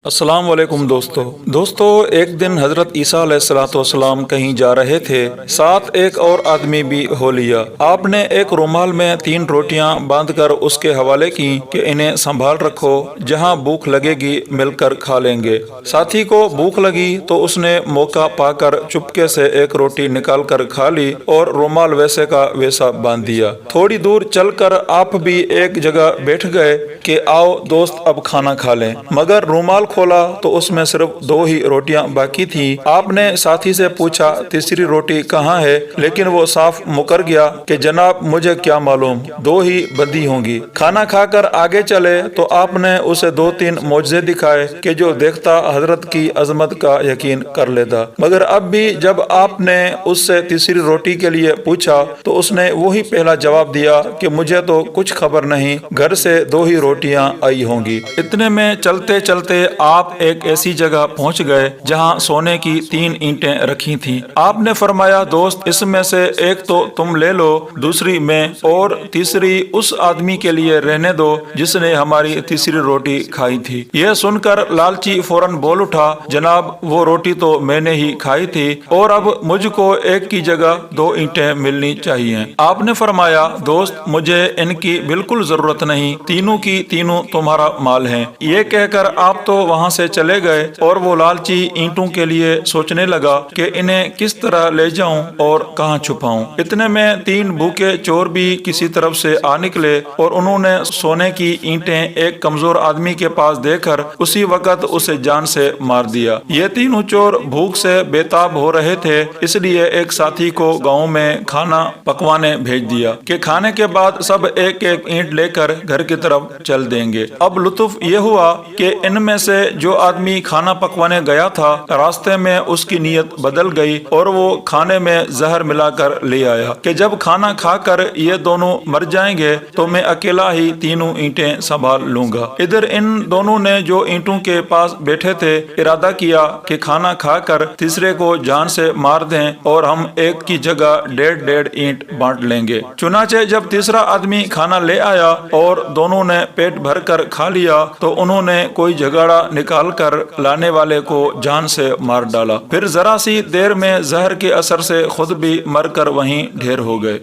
السلام علیکم دوستو ایک دن حضرت عیسیٰ علیہ السلام کہیں جا رہے تھے، ساتھ ایک اور آدمی بھی ہو لیا۔ آپ نے ایک رومال میں 3 روٹیاں باندھ کر اس کے حوالے کی کہ انہیں سنبھال رکھو، جہاں بھوک لگے گی مل کر کھا لیں گے۔ ساتھی کو بھوک لگی تو اس نے موقع پا کر چپکے سے ایک روٹی نکال کر کھا لی اور رومال ویسے کا ویسا باندھ دیا۔ تھوڑی دور چل کر آپ بھی ایک جگہ بیٹھ گئے کہ آؤ دوست اب کھانا کھا لیں، مگر رومال کھولا تو اس میں صرف 2 ہی روٹیاں باقی تھیں۔ آپ نے ساتھی سے پوچھا تیسری روٹی کہاں ہے، لیکن وہ صاف مکر گیا کہ جناب مجھے کیا معلوم، 2 ہی بندی ہوں گی۔ کھانا کھا کر آگے چلے تو آپ نے اسے 2-3 معجزے دکھائے کہ جو دیکھتا حضرت کی عظمت کا یقین کر لیتا، مگر اب بھی جب آپ نے اس سے تیسری روٹی کے لیے پوچھا تو اس نے وہی پہلا جواب دیا کہ مجھے تو کچھ خبر نہیں، گھر سے 2 ہی روٹیاں آئی ہوں گی۔ اتنے میں چلتے چلتے آپ ایک ایسی جگہ پہنچ گئے جہاں سونے کی 3 اینٹیں رکھی تھیں۔ آپ نے فرمایا دوست اس میں سے ایک تو تم لے لو، دوسری میں اور تیسری اس آدمی کے لیے رہنے دو جس نے ہماری تیسری روٹی کھائی تھی۔ یہ سن کر لالچی فوراً بول اٹھا، جناب وہ روٹی تو میں نے ہی کھائی تھی اور اب مجھ کو ایک کی جگہ 2 اینٹیں ملنی چاہیے۔ آپ نے فرمایا دوست مجھے ان کی بالکل ضرورت نہیں، تینوں کی تینوں تمہارا مال ہیں۔ یہ کہہ کر آپ تو وہاں سے چلے گئے اور وہ لالچی اینٹوں کے لیے سوچنے لگا کہ انہیں کس طرح لے جاؤں اور کہاں چھپاؤں۔ اتنے میں 3 بھوکے چور بھی کسی طرف سے آ نکلے اور انہوں نے سونے کی اینٹیں ایک کمزور آدمی کے پاس دے کر اسی وقت اسے جان سے مار دیا۔ یہ تینوں چور بھوک سے بے تاب ہو رہے تھے، اس لیے ایک ساتھی کو گاؤں میں کھانا پکوانے بھیج دیا کہ کھانے کے بعد سب ایک ایک اینٹ لے کر گھر کی طرف چل دیں گے۔ اب لطف یہ ہوا کہ ان میں سے جو آدمی کھانا پکوانے گیا تھا راستے میں اس کی نیت بدل گئی اور وہ کھانے میں زہر ملا کر لے آیا کہ جب کھانا کھا کر یہ دونوں مر جائیں گے تو میں اکیلا ہی تینوں اینٹیں سنبھال لوں گا۔ ادھر ان دونوں نے جو اینٹوں کے پاس بیٹھے تھے ارادہ کیا کہ کھانا کھا کر تیسرے کو جان سے مار دیں اور ہم ایک کی جگہ 1.5 اینٹ بانٹ لیں گے۔ چنانچہ جب تیسرا آدمی کھانا لے آیا اور دونوں نے پیٹ بھر کر کھا لیا تو انہوں نے کوئی جھگڑا نکال کر لانے والے کو جان سے مار ڈالا، پھر ذرا سی دیر میں زہر کے اثر سے خود بھی مر کر وہیں ڈھیر ہو گئے۔